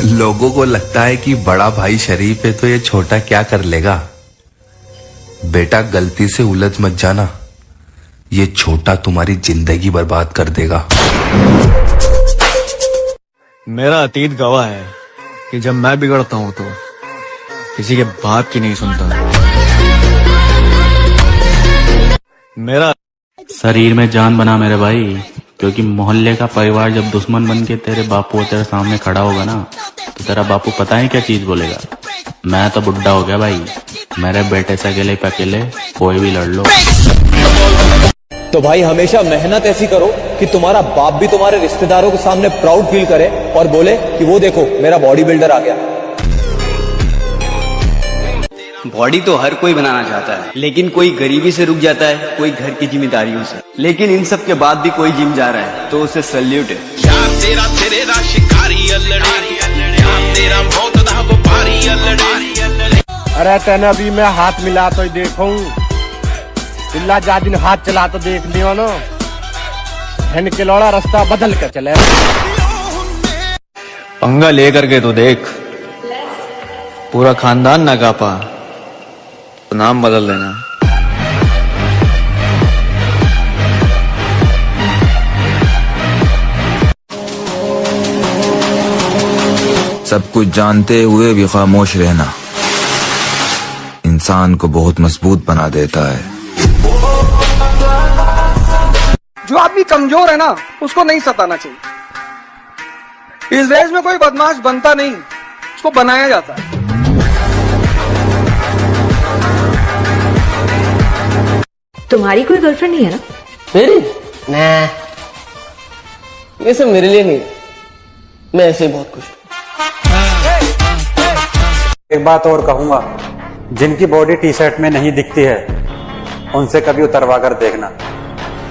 लोगों को लगता है कि बड़ा भाई शरीफ है तो ये छोटा क्या कर लेगा। बेटा गलती से उलझ मत जाना, ये छोटा तुम्हारी जिंदगी बर्बाद कर देगा। मेरा अतीत गवाह है कि जब मैं बिगड़ता हूं तो किसी के बात की नहीं सुनता। मेरा शरीर में जान बना मेरे भाई, क्योंकि मोहल्ले का परिवार जब दुश्मन बन के तेरे बापू तेरे सामने खड़ा होगा ना, तो तेरा बापू पता है क्या चीज बोलेगा। मैं तो बुढ़ा हो गया भाई, मेरे बेटे से अकेले पे अकेले कोई भी लड़ लो। तो भाई हमेशा मेहनत ऐसी करो कि तुम्हारा बाप भी तुम्हारे रिश्तेदारों के सामने प्राउड फील करे और बोले कि वो देखो मेरा बॉडी बिल्डर आ गया। बॉडी तो हर कोई बनाना चाहता है, लेकिन कोई गरीबी से रुक जाता है, कोई घर की जिम्मेदारियों से। लेकिन इन सब के बाद भी कोई जिम जा रहा है तो उसे सल्यूट है। अरे तेने अभी मैं हाथ मिला तो देखूं, इल्ला जा दिन हाथ चला तो देख लियो ना, हिन के लौड़ा रास्ता बदल कर चले। पंगा लेकर के तो देख, पूरा खानदान ना कापा तो नाम बदल देना। सब कुछ जानते हुए भी खामोश रहना इंसान को बहुत मजबूत बना देता है। जो आदमी कमजोर है ना, उसको नहीं सताना चाहिए। इस देश में कोई बदमाश बनता नहीं, उसको बनाया जाता है। तुम्हारी कोई गर्लफ्रेंड नहीं है ना? मेरी? ना, ये सब मेरे लिए नहीं, मैं ऐसे ही बहुत खुश हूँ। एक बात और कहूंगा, जिनकी बॉडी टी शर्ट में नहीं दिखती है उनसे कभी उतरवा कर देखना।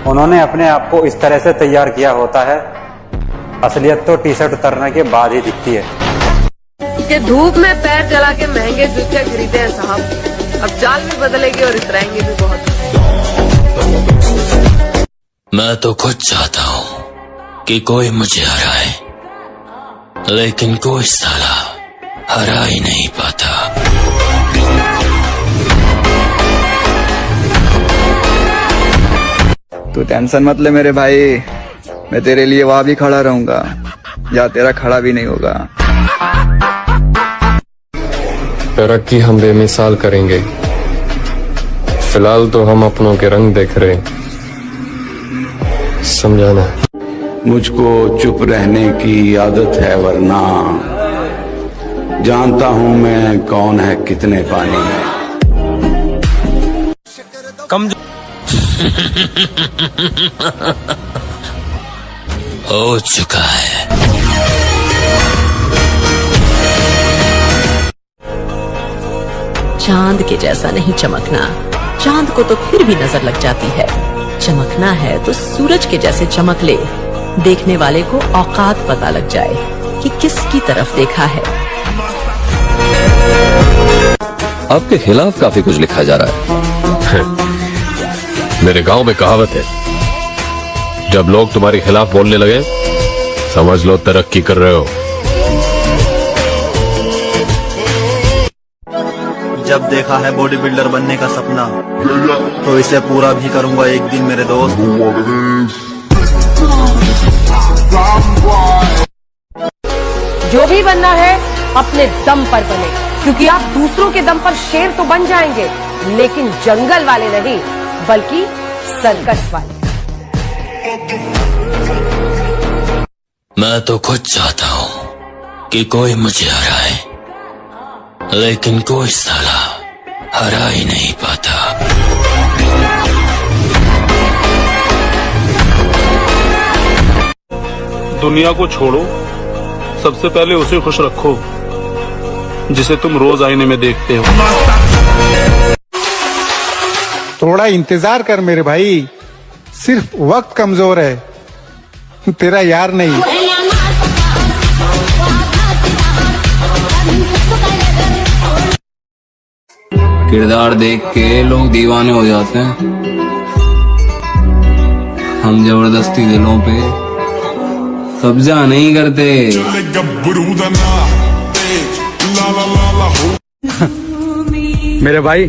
उन्होंने अपने आप को इस तरह से तैयार किया होता है, असलियत तो टी शर्ट उतरने के बाद ही दिखती है। कि धूप में पैर जला के महंगे जूते खरीदे हैं साहब, अब चाल भी बदलेगी और इतराएंगे भी बहुत। मैं तो खुद चाहता हूँ कि कोई मुझे हराए, लेकिन कोई साला हरा ही नहीं पाता। तू टेंशन मत ले मेरे भाई, मैं तेरे लिए वहां भी खड़ा रहूंगा या तेरा खड़ा भी नहीं होगा। तरक्की हम बेमिसाल करेंगे, फिलहाल तो हम अपनों के रंग देख रहे, समझाना। मुझको चुप रहने की आदत है, वरना जानता हूं मैं कौन है कितने पानी में। हो चुका है। चांद के जैसा नहीं चमकना, चांद को तो फिर भी नजर लग जाती है। चमकना है तो सूरज के जैसे चमक ले, देखने वाले को औकात पता लग जाए कि किसकी तरफ देखा है। आपके खिलाफ काफी कुछ लिखा जा रहा है। मेरे गांव में कहावत है, जब लोग तुम्हारे खिलाफ बोलने लगे समझ लो तरक्की कर रहे हो। जब देखा है बॉडी बिल्डर बनने का सपना, तो इसे पूरा भी करूंगा एक दिन मेरे दोस्त। जो भी बनना है अपने दम पर बने, क्योंकि आप दूसरों के दम पर शेर तो बन जाएंगे, लेकिन जंगल वाले नहीं, बल्कि सर्कस वाले। मैं तो खुद चाहता हूँ कि कोई मुझे हराए, लेकिन कोई साला हरा ही नहीं पाता। दुनिया को छोड़ो, सबसे पहले उसे खुश रखो जिसे तुम रोज आईने में देखते हो। थोड़ा इंतजार कर मेरे भाई, सिर्फ वक्त कमजोर है, तेरा यार नहीं। किरदार देख के लोग दीवाने हो जाते हैं, हम जबरदस्ती दिलों पे कब्जा नहीं करते। मेरे भाई,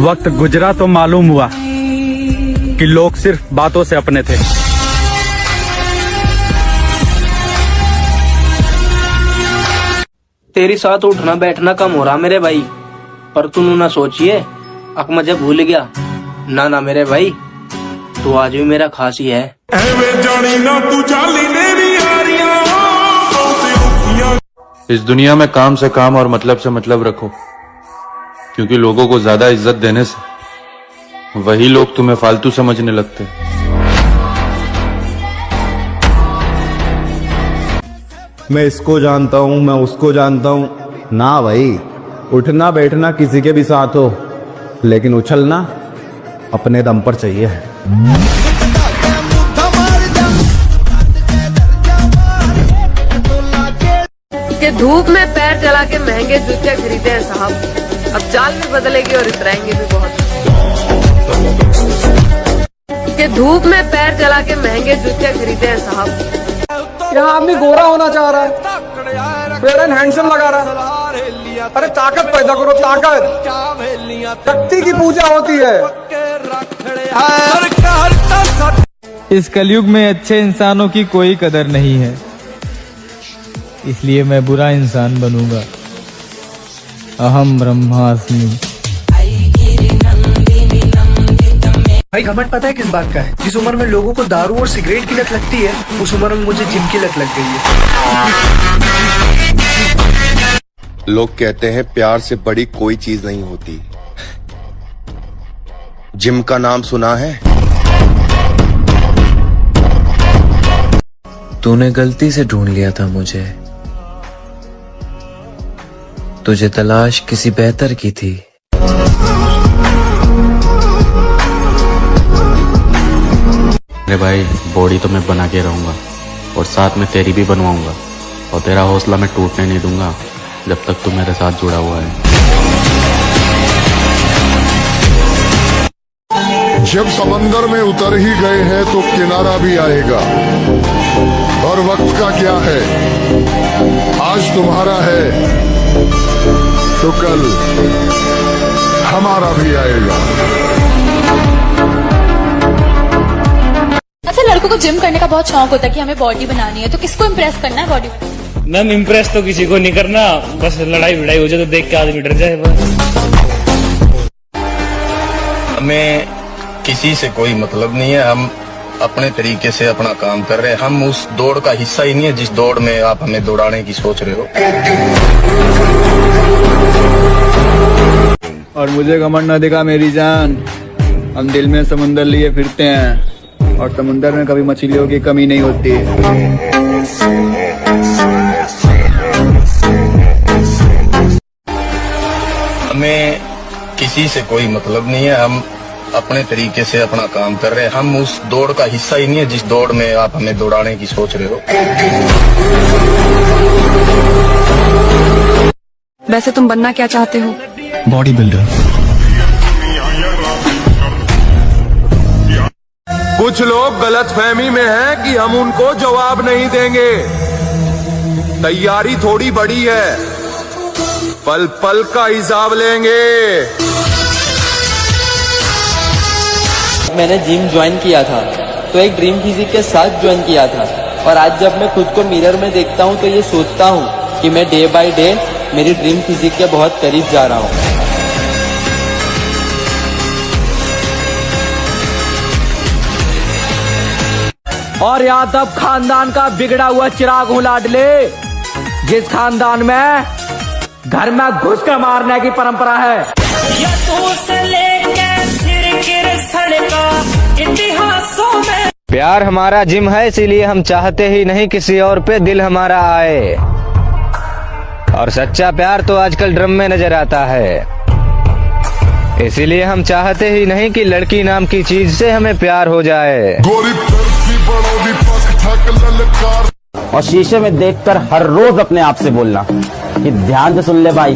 वक्त गुजरा तो मालूम हुआ कि लोग सिर्फ बातों से अपने थे। तेरी साथ उठना बैठना कम हो रहा मेरे भाई, पर तू ना सोचिए अक मुझे भूल गया। ना मेरे भाई, तू आज भी मेरा खास ही है। इस दुनिया में काम से काम और मतलब से मतलब रखो, क्योंकि लोगों को ज्यादा इज्जत देने से वही लोग तुम्हें फालतू समझने लगते हैं। मैं इसको जानता हूँ, मैं उसको जानता हूँ। ना भाई, उठना बैठना किसी के भी साथ हो, लेकिन उछलना अपने दम पर चाहिए। कि धूप में पैर जला के महंगे जूते खरीदे हैं साहब, अब चाल भी बदलेगी और इतराएंगे भी बहुत। कि धूप में पैर जला के महंगे जूते खरीदे हैं साहब। यहाँ आदमी गोरा होना चाह रहा है, फेयर एंड हैंडसम लगा रहा है। अरे ताकत पैदा करो, ताकत। शक्ति की पूजा होती है। इस कलयुग में अच्छे इंसानों की कोई कदर नहीं है, इसलिए मैं बुरा इंसान बनूंगा। अहम ब्रह्मास्मि। भाई घमंड पता है किस बात का है? जिस उम्र में लोगों को दारू और सिगरेट की लत लगती है, उस उम्र में मुझे जिम की लत लग गई है। लोग कहते हैं प्यार से बड़ी कोई चीज नहीं होती। जिम का नाम सुना है? तूने गलती से ढूंढ लिया था मुझे, तुझे तलाश किसी बेहतर की थी। अरे भाई, बॉडी तो मैं बना के रहूंगा और साथ में तेरी भी बनवाऊंगा, और तेरा हौसला मैं टूटने नहीं दूंगा जब तक तू मेरे साथ जुड़ा हुआ है। जब समंदर में उतर ही गए हैं तो किनारा भी आएगा, और वक्त का क्या है, आज तुम्हारा है तो कल हमारा भी आएगा। अच्छा, लड़कों को जिम करने का बहुत शौक होता है कि हमें बॉडी बनानी है, तो किसको इम्प्रेस करना है बॉडी? मैम, इम्प्रेस तो किसी को नहीं करना, बस लड़ाई भिड़ाई हो जाए तो देख के आदमी डर जाए बस। हमें किसी से कोई मतलब नहीं है, हम अपने तरीके से अपना काम कर रहे हैं। हम उस दौड़ का हिस्सा ही नहीं है जिस दौड़ में आप हमें दौड़ाने की सोच रहे हो। और मुझे घमंड न दिखा मेरी जान, हम दिल में समुंदर लिए फिरते हैं, और समुंदर में कभी मछलियों की कमी नहीं होती। हमें किसी से कोई मतलब नहीं है, हम अपने तरीके से अपना काम कर रहे हैं। हम उस दौड़ का हिस्सा ही नहीं है जिस दौड़ में आप हमें दौड़ाने की सोच रहे हो। वैसे तुम बनना क्या चाहते हो? Body builder. कुछ लोग गलतफहमी में हैं कि हम उनको जवाब नहीं देंगे। तैयारी थोड़ी बड़ी है, पल पल का हिसाब लेंगे। मैंने जिम ज्वाइन किया था तो एक ड्रीम फिजिक के साथ ज्वाइन किया था, और आज जब मैं खुद को मिरर में देखता हूँ तो ये सोचता हूँ कि मैं डे बाय डे मेरी ड्रीम फिजिक के बहुत करीब जा रहा हूँ। और यादव खानदान का बिगड़ा हुआ चिराग हूँ लाडले, जिस खानदान में घर में घुस कर मारने की परंपरा है। प्यार हमारा जिम है, इसीलिए हम चाहते ही नहीं किसी और पे दिल हमारा आए, और सच्चा प्यार तो आजकल ड्रम में नजर आता है। इसीलिए हम चाहते ही नहीं कि लड़की नाम की चीज से हमें प्यार हो जाए। और शीशे में देखकर हर रोज अपने आप से बोलना कि ध्यान से सुन ले भाई,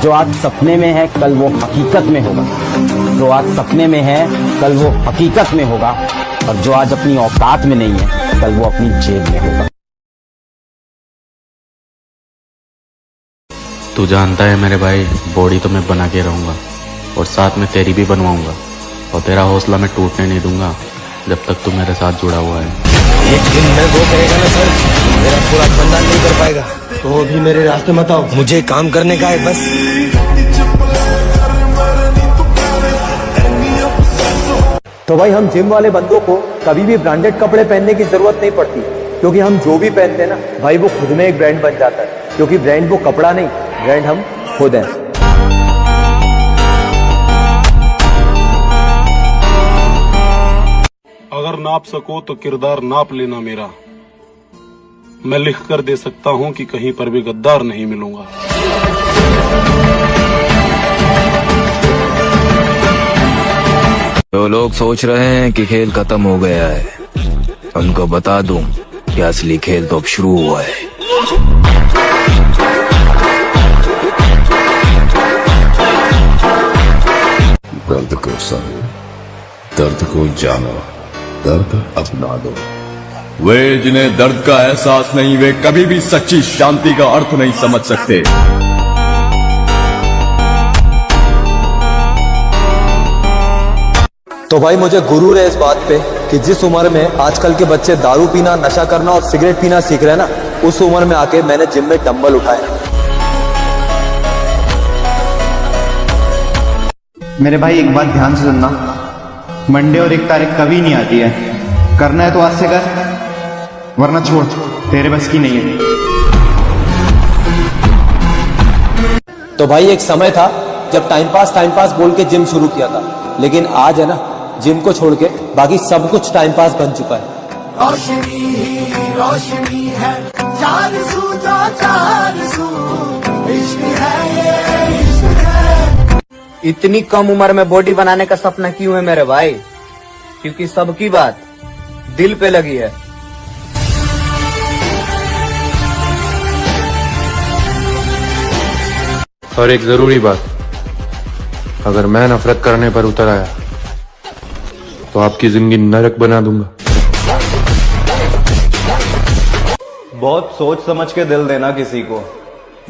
जो आज सपने में है कल वो हकीकत में होगा, जो आज सपने में है कल वो हकीकत में होगा, और जो आज अपनी औकात में नहीं है कल वो अपनी जेब में होगा। तू जानता है मेरे भाई, बॉडी तो मैं बना के रहूंगा और साथ में तेरी भी बनवाऊंगा, और तेरा हौसला मैं टूटने नहीं दूंगा जब तक तू मेरे साथ जुड़ा हुआ है। एक दिन मैं वो करेगा ना सर, मेरा पूरा खानदान नहीं कर पाएगा। तो अभी मेरे रास्ते मत आओ, मुझे काम करने का है बस। तो भाई हम जिम वाले बंदों को कभी भी ब्रांडेड कपड़े पहनने की जरूरत नहीं पड़ती, क्योंकि हम जो भी पहनते हैं ना भाई वो खुद में एक ब्रांड बन जाता है, क्योंकि ब्रांड वो कपड़ा नहीं, ब्रांड हम खुद हैं। अगर नाप सको तो किरदार नाप लेना मेरा, मैं लिख कर दे सकता हूं कि कहीं पर भी गद्दार नहीं मिलूंगा। जो लोग सोच रहे हैं कि खेल खत्म हो गया है, उनको बता दूं कि असली खेल तो अब शुरू हुआ है। दर्द को समझो, दर्द को जानो, दर्द अपना दो। वे जिन्हें दर्द का एहसास नहीं, वे कभी भी सच्ची शांति का अर्थ नहीं समझ सकते। तो भाई मुझे गुरूर है इस बात पे कि जिस उम्र में आजकल के बच्चे दारू पीना, नशा करना और सिगरेट पीना सीख रहे हैं ना, उस उम्र में आके मैंने जिम में डंबल उठाए। मेरे भाई एक बात ध्यान से सुनना, मंडे और 1 तारीख कभी नहीं आती है। करना है तो आज से कर, वरना छोड़, तेरे बस की नहीं है। तो भाई एक समय था जब टाइम पास बोल के जिम शुरू किया था, लेकिन आज है ना जिम को छोड़ के बाकी सब कुछ टाइम पास बन चुका है। रोशनी ही रोशनी है, चार सू, इश्क है ये इश्क है। इतनी कम उम्र में बॉडी बनाने का सपना क्यों है मेरे भाई? क्योंकि सबकी बात दिल पे लगी है। और एक जरूरी बात, अगर मैं नफरत करने पर उतर आया तो आपकी जिंदगी नरक बना दूंगा। बहुत सोच समझ के दिल देना किसी को।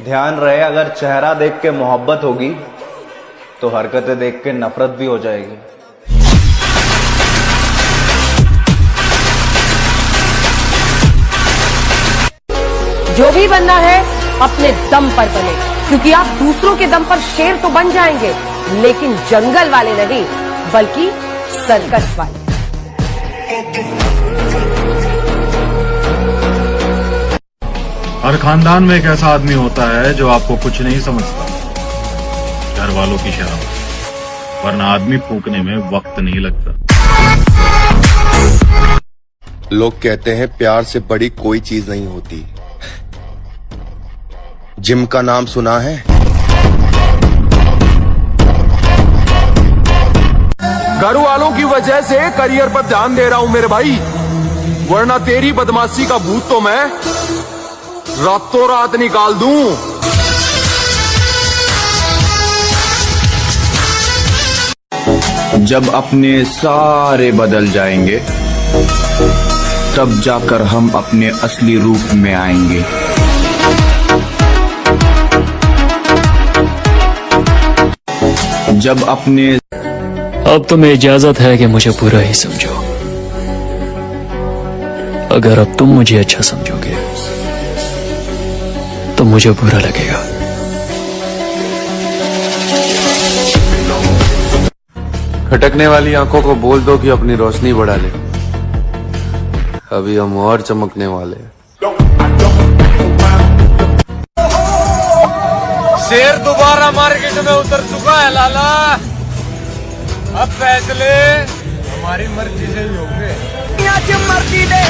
ध्यान रहे, अगर चेहरा देख के मोहब्बत होगी तो हरकतें देख के नफरत भी हो जाएगी। जो भी बनना है अपने दम पर बने, क्योंकि आप दूसरों के दम पर शेर तो बन जाएंगे, लेकिन जंगल वाले नहीं, बल्कि सर्कस वाले। हर खानदान में एक ऐसा आदमी होता है जो आपको कुछ नहीं समझता, घर वालों की शराब, वरना आदमी फूकने में वक्त नहीं लगता। लोग कहते हैं प्यार से बड़ी कोई चीज नहीं होती। जिम का नाम सुना है? घर वालों की वजह से करियर पर ध्यान दे रहा हूं मेरे भाई, वरना तेरी बदमाशी का भूत तो मैं रातों रात निकाल दूं। जब अपने सारे बदल जाएंगे, तब जाकर हम अपने असली रूप में आएंगे। जब अपने अब तुम्हें इजाजत है कि मुझे बुरा ही समझो। अगर अब तुम मुझे अच्छा समझोगे तो मुझे बुरा लगेगा। खटकने वाली आंखों को बोल दो कि अपनी रोशनी बढ़ा ले, अभी हम और चमकने वाले हैं। शेर दोबारा मार्केट में उतर चुका है लाला, अब फैसले हमारी मर्जी से ही होंगे। आज मर्जी दे,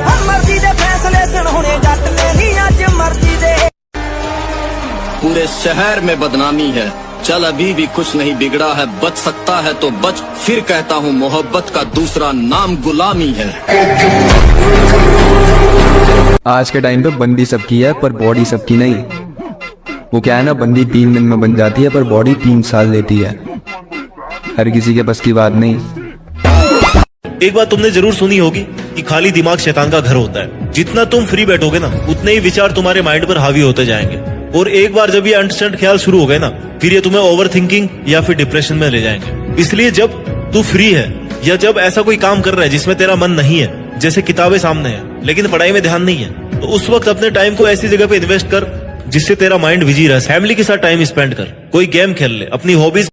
हम मर्जी दे फैसले सुनने जट ले, आज मर्जी दे। पूरे शहर में बदनामी है, चल अभी भी कुछ नहीं बिगड़ा है, बच सकता है तो बच, फिर कहता हूँ मोहब्बत का दूसरा नाम गुलामी है। आज के टाइम पे बंदी सबकी है पर बॉडी सबकी नहीं। वो क्या है ना, बंदी 3 दिन में बन जाती है पर बॉडी 3 साल लेती है। हर किसी के बस की बात नहीं। एक बात तुमने जरूर सुनी होगी कि खाली दिमाग शैतान का घर होता है। जितना तुम फ्री बैठोगे ना, उतने ही विचार तुम्हारे माइंड पर हावी होते जाएंगे। और एक बार जब ये अनस्टैंड ख्याल शुरू हो गए ना, फिर ये तुम्हें ओवर थिंकिंग या फिर डिप्रेशन में ले जाएंगे। इसलिए जब तू फ्री है या जब ऐसा कोई काम कर रहा है जिसमें तेरा मन नहीं है, जैसे किताबें सामने है लेकिन पढ़ाई में ध्यान नहीं है, तो उस वक्त अपने टाइम को ऐसी जगह पे इन्वेस्ट कर जिससे तेरा माइंड बिजी रहे। फैमिली के साथ टाइम स्पेंड कर, कोई गेम खेल ले, अपनी हॉबीज